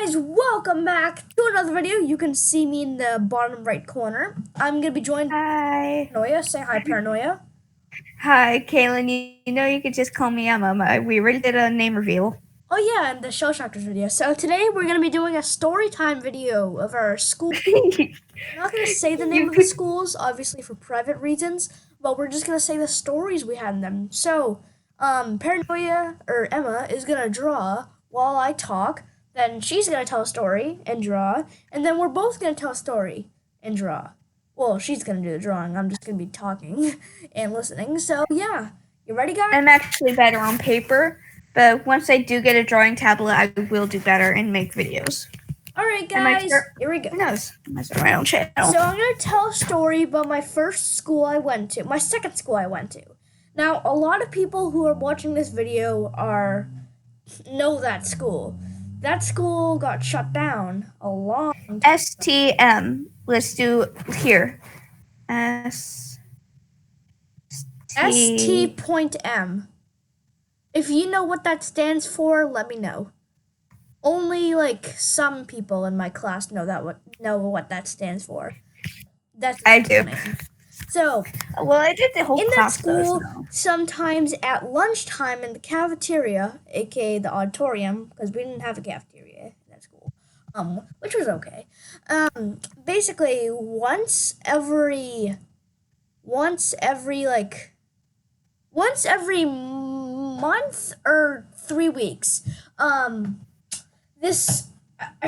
guys, welcome back to another video. You can see me in the bottom right corner. I'm going to be joined by Hi. Paranoia. Say hi, Paranoia. Hi, Kaylin. You know you could just call me Emma. We already did a name reveal. Oh yeah, and the Shell Shockers video. So today we're going to be doing a story time video of our school. I'm not going to say the name of the schools, obviously for private reasons, but we're just going to say the stories we had in them. So, Paranoia, or Emma, is going to draw while I talk. Then she's going to tell a story and draw. And then we're both going to tell a story and draw. Well, she's going to do the drawing. I'm just going to be talking and listening. So, yeah. You ready, guys? I'm actually better on paper, but once I do get a drawing tablet, I will do better and make videos. All right, guys. Here we go. Who knows? I start my own channel. So I'm going to tell a story about my first school I went to. My second school I went to. Now, a lot of people who are watching this video know that school. That school got shut down a long time. STM. Let's do here. ST.M. If you know what that stands for, let me know. Only like some people in my class know what that stands for. That's I do. So, well, I did the whole in class. that school, sometimes at lunchtime in the cafeteria, aka the auditorium, because we didn't have a cafeteria in that school, which was okay. Basically, once every month or 3 weeks, I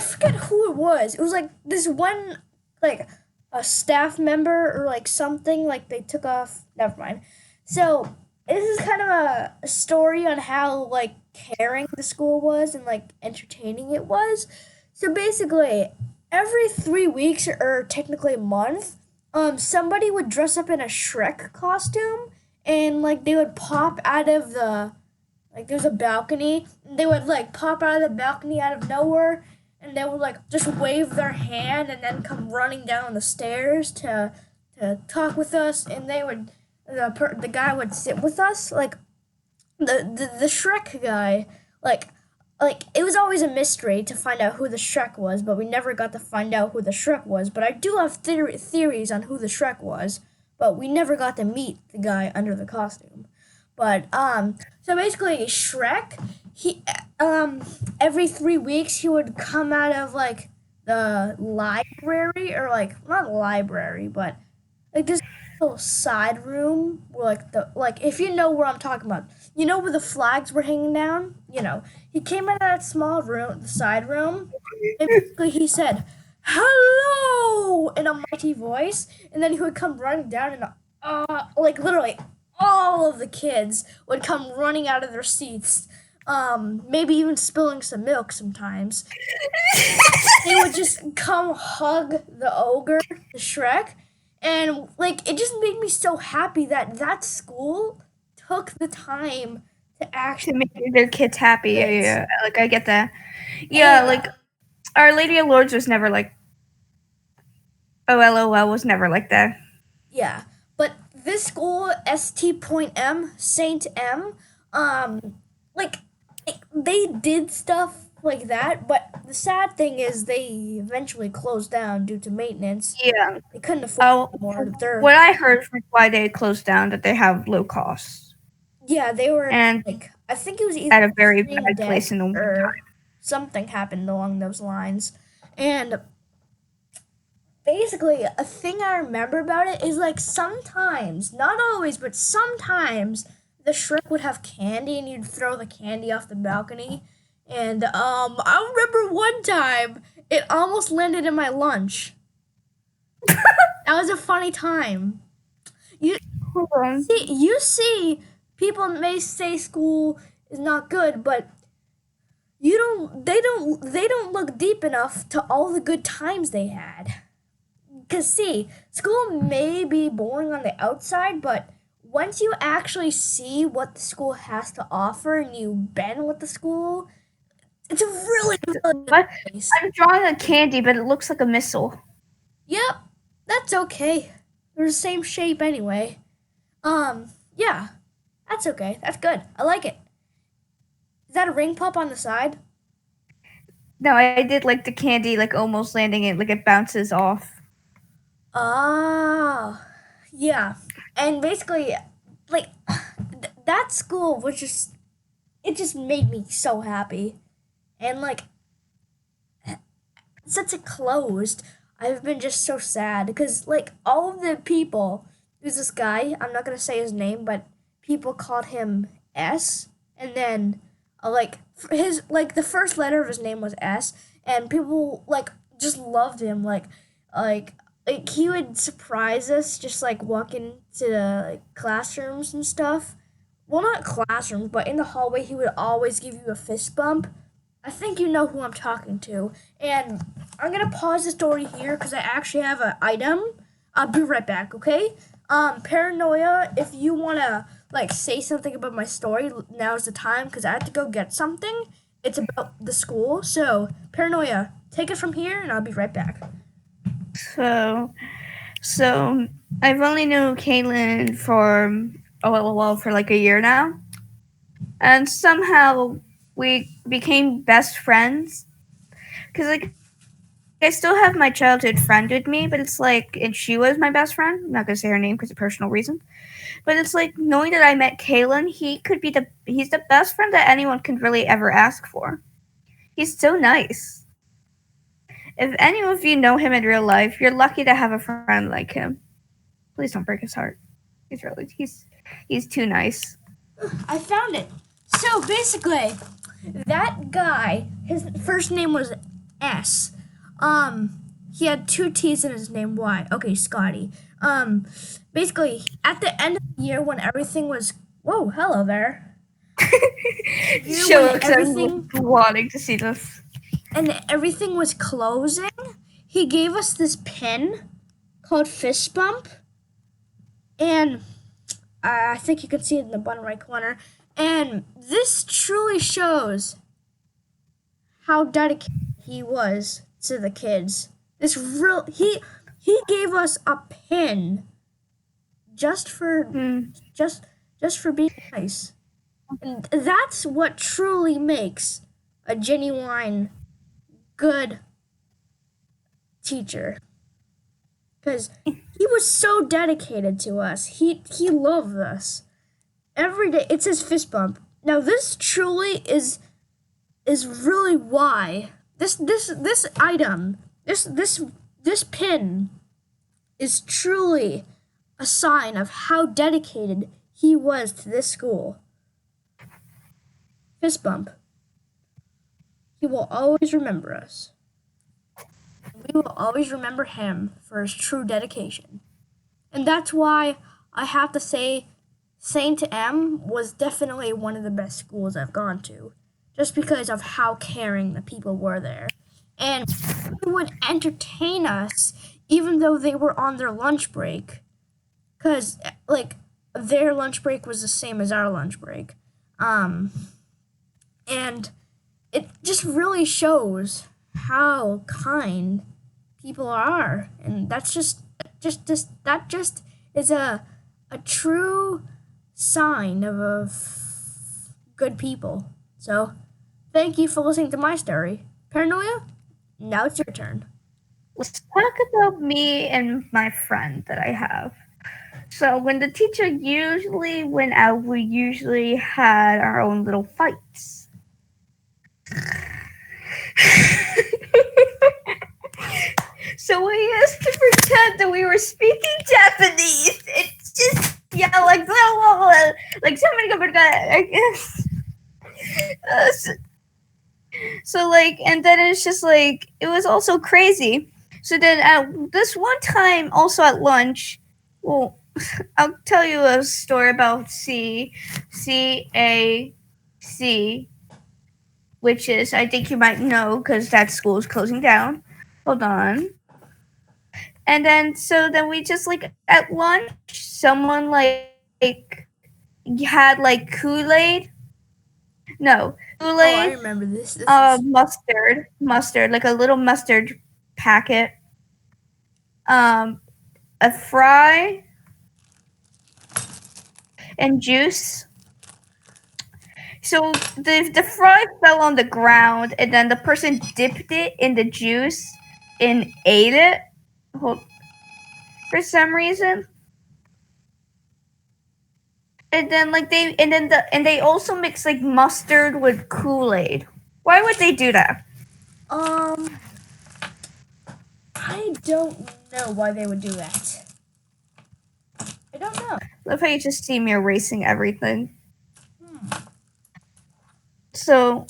forget who it was. It was like this one, like a staff member or like something, like they took off. Never mind. So this is kind of a story on how like caring the school was and like entertaining it was. So basically, every 3 weeks or technically a month, somebody would dress up in a Shrek costume and like they would pop out of there's a balcony. And they would like pop out of the balcony out of nowhere. And they would like just wave their hand and then come running down the stairs to talk with us. And the guy would sit with us, like the Shrek guy. Like it was always a mystery to find out who the Shrek was, but we never got to find out who the Shrek was. But I do have theories on who the Shrek was, but we never got to meet the guy under the costume. But so basically Shrek, he every 3 weeks he would come out of like the library, or like not library, but like this little side room where like if you know where I'm talking about, you know where the flags were hanging down, he came out of that small room, the side room, and basically he said hello in a mighty voice, and then he would come running down and like literally all of the kids would come running out of their seats, maybe even spilling some milk sometimes. They would just come hug the ogre, the Shrek, and like it just made me so happy that school took the time to actually make their kids happy. Yeah. Like I get that. Yeah, like Our Lady of Lourdes was never like. OLOL was never like that. Yeah, but this school, ST.M, Saint M, like they did stuff like that, but the sad thing is they eventually closed down due to maintenance. Yeah, they couldn't afford more. What I heard from why they closed down, that they have low costs. Yeah, they were, and like I think it was either at a very bad place in the winter. Something happened along those lines, and basically, a thing I remember about it is like sometimes, not always, but sometimes the Shrek would have candy and you'd throw the candy off the balcony. And I remember one time it almost landed in my lunch. That was a funny time. You see, people may say school is not good, but they don't look deep enough to all the good times they had. Because, see, school may be boring on the outside, but once you actually see what the school has to offer and you've been with the school, it's a really good place. I'm drawing a candy, but it looks like a missile. Yep, that's okay. They're the same shape anyway. Yeah, that's okay. That's good. I like it. Is that a ring pop on the side? No, I did like the candy, like almost landing it, like it bounces off. Oh, yeah. And basically, like, that school was just, it just made me so happy. And, like, since it closed, I've been just so sad because, like, all of the people, there's this guy, I'm not gonna say his name, but people called him S, and then, like, his, like, the first letter of his name was S, and people, like, just loved him, like, he would surprise us just, like, walking to the, like, classrooms and stuff. Well, not classrooms, but in the hallway, he would always give you a fist bump. I think you know who I'm talking to. And I'm gonna pause the story here because I actually have an item. I'll be right back, okay? Paranoia, if you wanna like say something about my story, now's the time because I have to go get something. It's about the school. So, Paranoia, take it from here and I'll be right back. So, so I've only known Caitlin for for like a year now, and somehow we became best friends. Cause like I still have my childhood friend with me, but it's like, and she was my best friend. I'm not gonna say her name because of personal reasons. But it's like knowing that I met Kalen, he's the best friend that anyone can really ever ask for. He's so nice. If any of you know him in real life, you're lucky to have a friend like him. Please don't break his heart. He's too nice. I found it. So basically, that guy, his first name was S. He had two T's in his name. Y. Okay, Scotty. Basically, at the end of the year when everything was, whoa, hello there. So When everything wanting to see this. and everything was closing, he gave us this pin called Fist Bump, and I think you can see it in the bottom right corner. And this truly shows how dedicated he was to the kids. This real he gave us a pin just for just for being nice. And that's what truly makes a genuine good teacher. Cuz he was so dedicated to us. He loved us. Every day it says fist bump. Now this truly is really why this item, this pin is truly a sign of how dedicated he was to this school. Fist bump. He will always remember us. We will always remember him for his true dedication. And that's why I have to say Saint M was definitely one of the best schools I've gone to, just because of how caring the people were there. And they would entertain us even though they were on their lunch break, because, like, their lunch break was the same as our lunch break. And it just really shows how kind people are. And that's that just is a true sign of good people. So, thank you for listening to my story. Paranoia, now it's your turn. Let's talk about me and my friend that I have. So when the teacher usually went out, we usually had our own little fights. So we used to pretend that we were speaking Japanese. It's just like blah, blah, blah, like somebody I guess. So like, and then it's just like it was also crazy. So then at this one time, also at lunch, well, I'll tell you a story about CAC, which is I think you might know because that school is closing down. Hold on. And then we just like at lunch, someone like had like Kool-Aid. No, Kool-Aid. Oh, I remember this. Mustard, like a little mustard packet. A fry and juice. So the fry fell on the ground, and then the person dipped it in the juice and ate it. For some reason, and then they also mix like mustard with Kool-Aid. Why would they do that? I don't know why they would do that. I don't know. Love how you just see me erasing everything. So,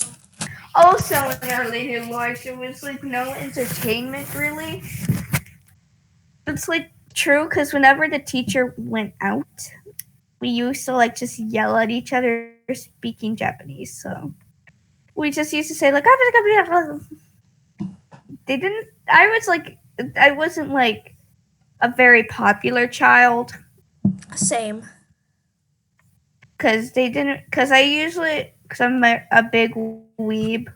also in our later lives, there was like no entertainment really. It's like true because whenever the teacher went out, we used to like just yell at each other speaking Japanese. So we just used to say like they didn't. I wasn't like a very popular child Same. because I'm a big weeb.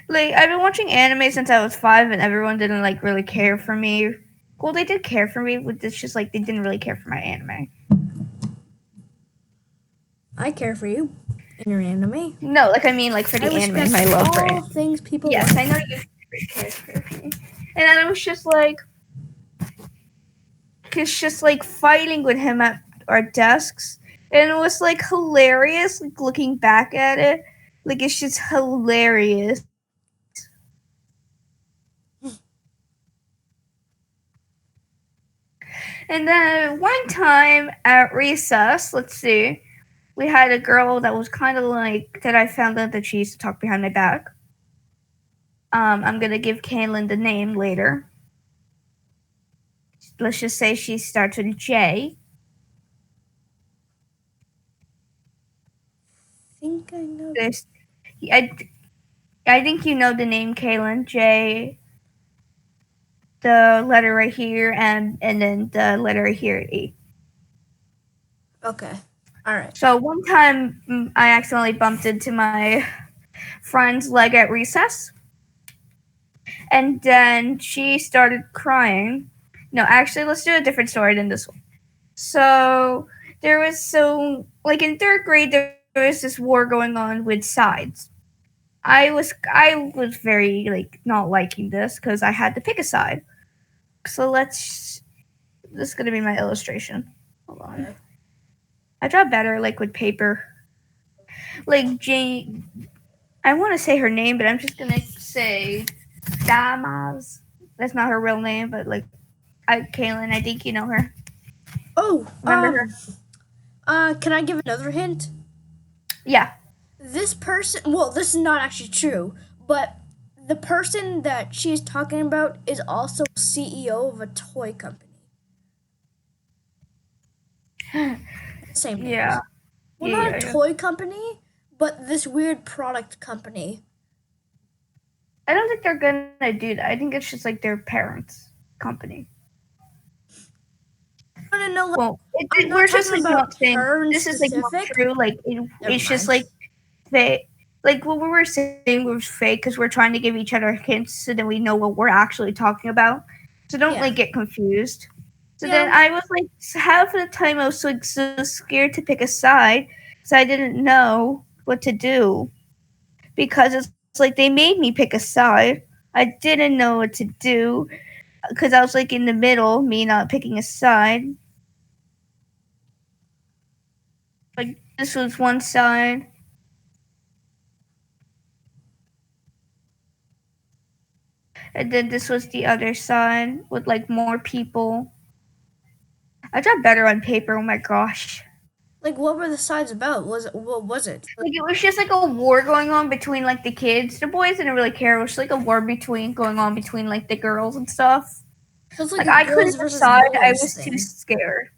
Like I've been watching anime since I was 5, and everyone didn't like really care for me. Well, they did care for me, but it's just like they didn't really care for my anime. I care for you in your anime. No, like I mean, like for the anime, my love for all it. things people. Yes, want. I know you care for me. And then I was just like, it's just like fighting with him at our desks, and it was like hilarious. Like looking back at it, like it's just hilarious. And then one time at recess, let's see, we had a girl that was kind of like that. I found out that she used to talk behind my back. I'm gonna give Kaylin the name later. Let's just say she starts with J. I think I know. I think you know the name Kaylin. J. The letter right here, and then the letter right here, E. Okay. All right. So one time I accidentally bumped into my friend's leg at recess, and then she started crying. No, actually, let's do a different story than this one. So like in 3rd grade, there was this war going on with sides. I was very like not liking this because I had to pick a side. So this is gonna be my illustration. Hold on. Okay. I draw better like with paper. Like Jane, I want to say her name, but I'm just gonna say Damaz. That's not her real name, but like Kaylin, I think you know her. Oh, Remember her? Can I give another hint? Yeah. This person. Well, this is not actually true, but the person that she's talking about is also CEO of a toy company. Same name. Yeah. Well, Yeah, not a toy company, but this weird product company. I don't think they're gonna do that. I think it's just like their parents' company. I want to know. Like, Well, I'm not we're just talking like about not saying her in this is like not specific. true. Like it's just like fake. Like what we were saying was fake because we're trying to give each other hints so that we know what we're actually talking about. So don't Yeah. like get confused. So Yeah. then I was like half of the time I was like so scared to pick a side, so I didn't know what to do because it's like they made me pick a side. I didn't know what to do because I was like in the middle, me not picking a side. Like this was one side. And then this was the other side with like more people. I draw better on paper, oh my gosh. Like, what were the sides about? What was it? Like it was just like a war going on between like the kids. The boys didn't really care. It was like a war going on between like the girls and stuff. So it's Like a I girls couldn't versus decide. I boys was thing. too scared.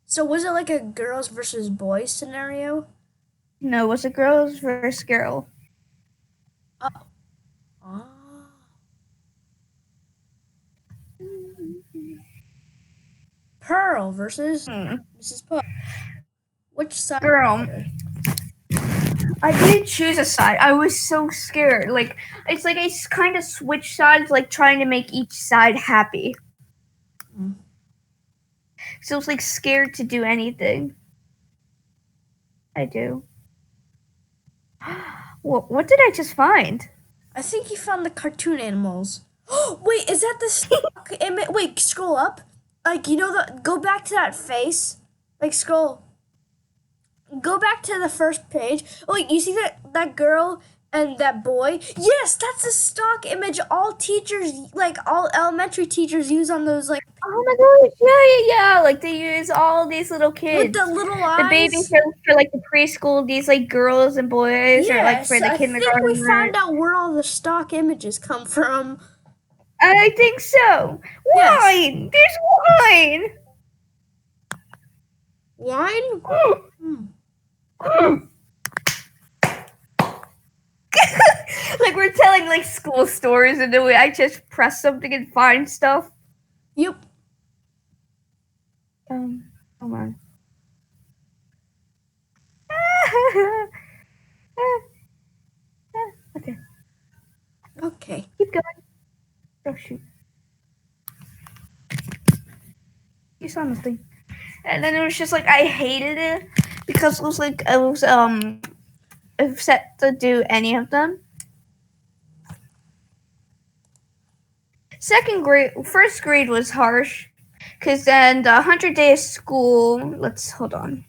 So was it like a girls versus boys scenario? No, it was a girls versus girl. Oh. Pearl versus Mrs. Puff. Which side? Girl. I didn't choose a side. I was so scared. Like it's like I kind of switched sides, like trying to make each side happy. So I was like scared to do anything. I do. What did I just find? I think you found the cartoon animals. Wait, is that the stock image? Wait, scroll up. Like, you know, go back to that face. Like, scroll. Go back to the first page. Oh, wait, you see that girl and that boy? Yes, that's a stock image all teachers, like, all elementary teachers use on those, like, Oh my gosh, yeah. Like they use all these little with kids. the little The babies eyes. for like the preschool, these like girls and boys, or like for Yes, the I think we kindergarten. found out where all the stock images come from. I think so. Yes. Wine! There's wine! Wine? Hmm. Like we're telling like school stories and then I just press something and find stuff. Yep. Hold on. Okay, Okay. keep going. Oh shoot. You saw nothing. And then it was just like I hated it because it was like I was set to do any of them. First grade was harsh because then the 100 day of school. Let's hold on.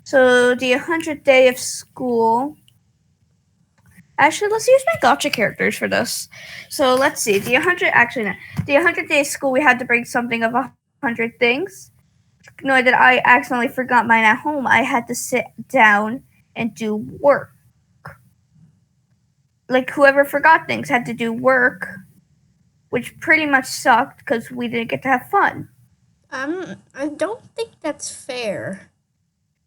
So the 100 day of school. Actually, let's use my gotcha characters for this. So let's see. The 100 day of school. We had to bring something of 100 things. Knowing that I accidentally forgot mine at home, I had to sit down and do work. Like whoever forgot things had to do work, which pretty much sucked because we didn't get to have fun. I don't think that's fair.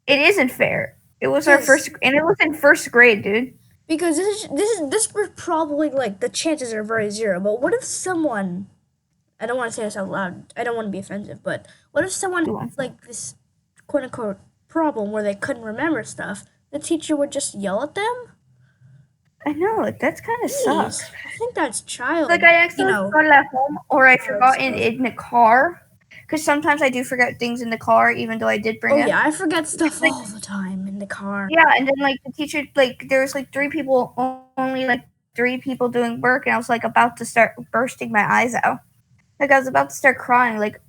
It isn't fair. It was our first, and it was in first grade, dude. Because this was probably like the chances are very zero. But what if someone? I don't want to say this out loud. I don't want to be offensive, but what if someone had like this quote unquote problem where they couldn't remember stuff? The teacher would just yell at them. I know, that's kind of sucks. I think that's child. Like I accidentally forgot it at home, or I forgot it in the car. Because sometimes I do forget things in the car, even though I did bring it. Oh yeah, I forget stuff all the time in the car. Yeah, and then like the teacher, like there was like only like 3 people doing work, and I was like about to start bursting my eyes out. Like I was about to start crying. Like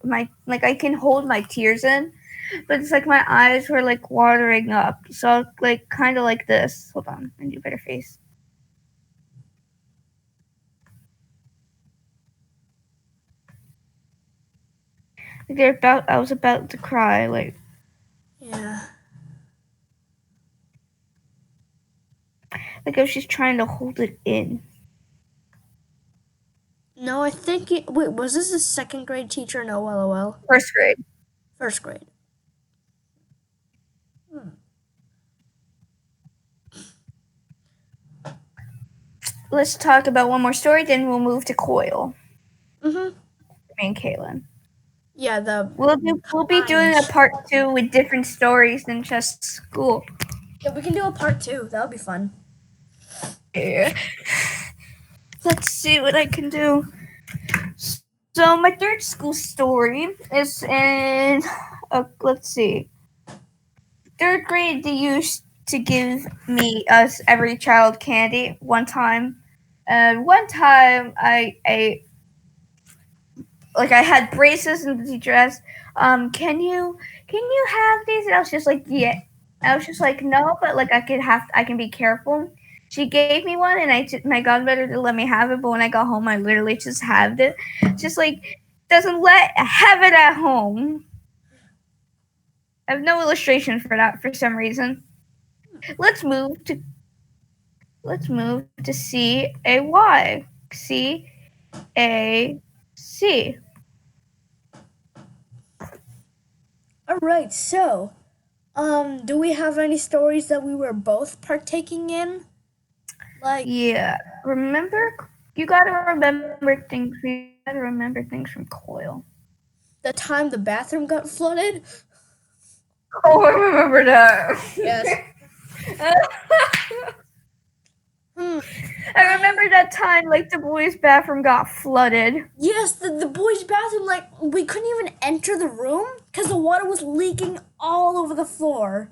I can hold my tears in, but it's like my eyes were like watering up. So like kind of like this. Hold on, I need a better face. Like I was about to cry. Like yeah. Like I was just trying to hold it in. No, I think wait, was this a second grade teacher? No, LOL. First grade. First grade. Let's talk about one more story, then we'll move to Coil. Mhm. Me and Caitlin. Yeah, we'll be doing a part 2 with different stories than just school. Yeah, we can do a part 2. That'll be fun. Yeah. Let's see what I can do. So my third school story is in let's see. 3rd grade they used to give us every child candy one time. And one time I had braces and the teacher asked, can you have these? And I was just like, yeah. I was just like, no, but like I can be careful. She gave me one, and my godmother didn't let me have it. But when I got home, I literally just had it. Just like doesn't have it at home. I have no illustration for that for some reason. Let's move to CAY. CAC. All right. So, do we have any stories that we were both partaking in? Like, yeah, you gotta remember things. You gotta remember things from Coil. The time the bathroom got flooded. Oh, I remember that. Yes. I remember that time, like the boys' bathroom got flooded. Yes, the boys' bathroom. Like we couldn't even enter the room because the water was leaking all over the floor.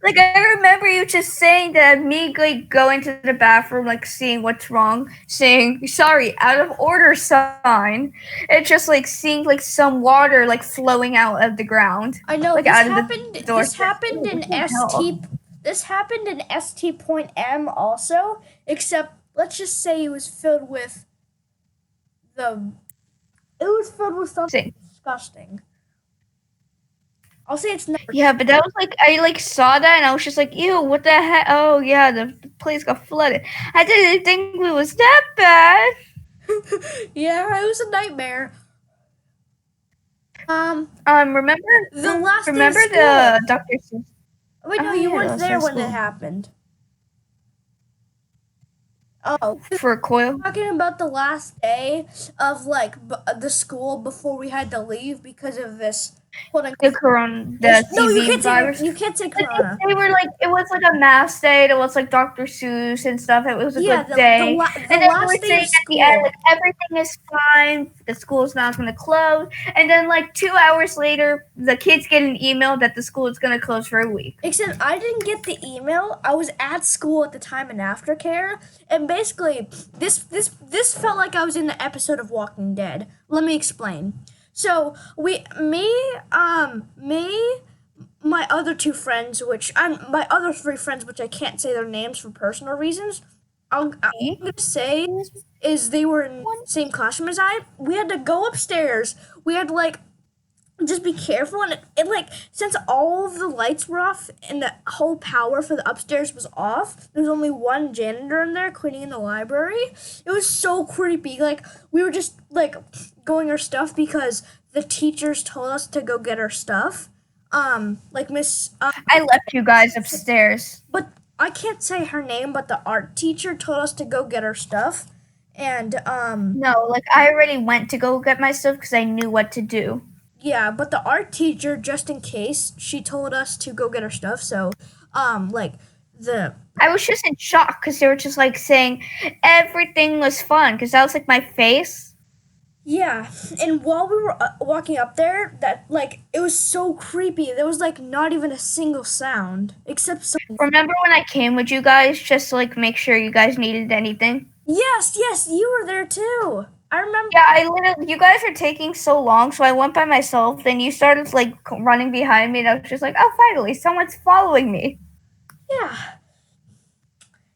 Like I remember you just saying that me like going to the bathroom, like seeing what's wrong, saying sorry, out of order sign. It's just like seeing like some water like flowing out of the ground. I know Like this out of happened. the door. This happened in What the hell? ST. This happened in ST Point M also. Except let's just say it was filled with the. It was filled with something disgusting. I'll say it's number. Yeah, but that was like I like saw that and I was just like, ew, what the heck? Oh yeah, the place got flooded. I didn't think it was that bad. Yeah, it was a nightmare. Remember The last remember day of the school. Dr. Seuss? Wait, no, Oh, you yeah, weren't that was there in when it school. happened. Oh, For Coil? talking about the last day of like the school before we had to leave because of this quote The unquote. No, you TV can't say virus. you can't say Like corona. they were like it was like a mass day. It was like Dr. Seuss and stuff. It was a Yeah, good day. the And then they last were day saying of at the end school. like everything is fine. The school's not going to close. And then like 2 hours later, the kids get an email that the school is going to close for a week. Except I didn't get the email. I was at school at the time in aftercare, and basically this felt like I was in the episode of Walking Dead. Let me explain. So my other two friends, my other three friends, which I can't say their names for personal reasons. I'm gonna say is they were in the same classroom as I. We had to go upstairs. We had to like just be careful, and it like since all of the lights were off and the whole power for the upstairs was off, there was only one janitor in there cleaning in the library. It was so creepy. Like we were just like going our stuff because the teachers told us to go get our stuff. Like Miss I left you guys upstairs. but I can't say her name, but the art teacher told us to go get our stuff. And No, like I already went to go get my stuff because I knew what to do. yeah, but the art teacher, just in case, she told us to go get our stuff. So, like I was just in shock because they were just like saying everything was fun because that was like my face. yeah, and while we were walking up there, that like it was so creepy. There was like not even a single sound except some. Remember when I came with you guys just to like make sure you guys needed anything? Yes, you were there too. I remember. Yeah, I literally, you guys are taking so long, so I went by myself. Then you started like running behind me, and I was just like, oh, finally, someone's following me. Yeah.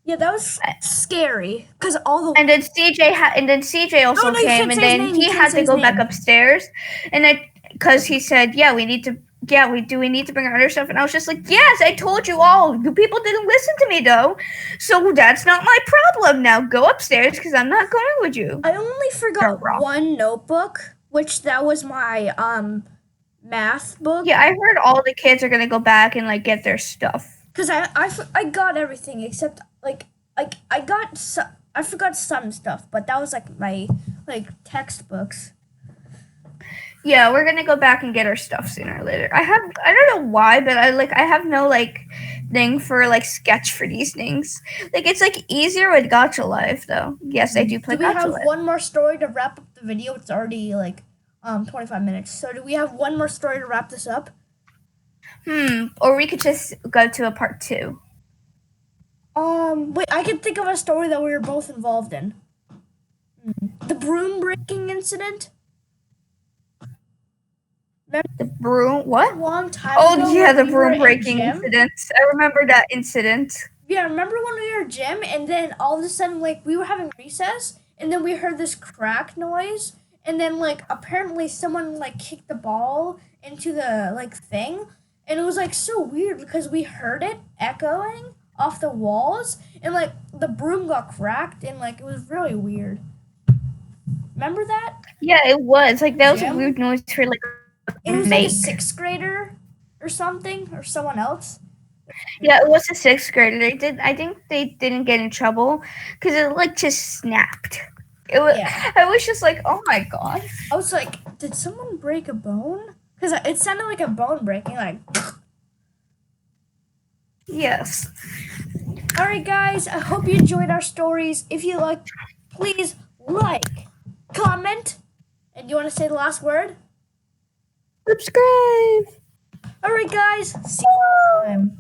Yeah, that was scary because all the And then CJ also no, you came, can't and say his then name, he you can't had say to his go back name. upstairs, and because he said, we need to bring our other stuff, and I was just like, yes, I told you all. You people didn't listen to me though, so that's not my problem. Now go upstairs because I'm not going with you. I only forgot Wrong. one notebook, which that was my math book. Yeah, I heard all the kids are gonna go back and like get their stuff. Because I got everything except like I forgot some stuff, but that was like my like textbooks. Yeah, we're gonna go back and get our stuff sooner or later. I don't know why, but I have no like thing for like sketch for these things. Like it's like easier with Gacha Life though. Yes, I do play Do we Gacha have Life. one more story to wrap up the video? It's already like 25 minutes. So do we have one more story to wrap this up? Or we could just go to a part 2. Wait, I can think of a story that we were both involved in. The broom breaking incident. The broom what? A long time Oh ago yeah, when the we were broom in breaking gym. incident. I remember that incident. Yeah, remember when we were in gym and then all of a sudden like we were having recess and then we heard this crack noise and then like apparently someone like kicked the ball into the like thing and it was like so weird because we heard it echoing off the walls and like the broom got cracked and like it was really weird. Remember that? Yeah, it was like that was Gym? a weird noise for like It was like a make. 6th grader or something or someone else. Yeah, it was a 6th grader. I think they didn't get in trouble because it like just snapped. It was. Yeah. I was just like, oh my god. I was like, did someone break a bone? Because it sounded like a bone breaking, like. Yes. Alright, guys, I hope you enjoyed our stories. If you like, please like, comment, and you want to say the last word? Subscribe. All right, guys. See you next time.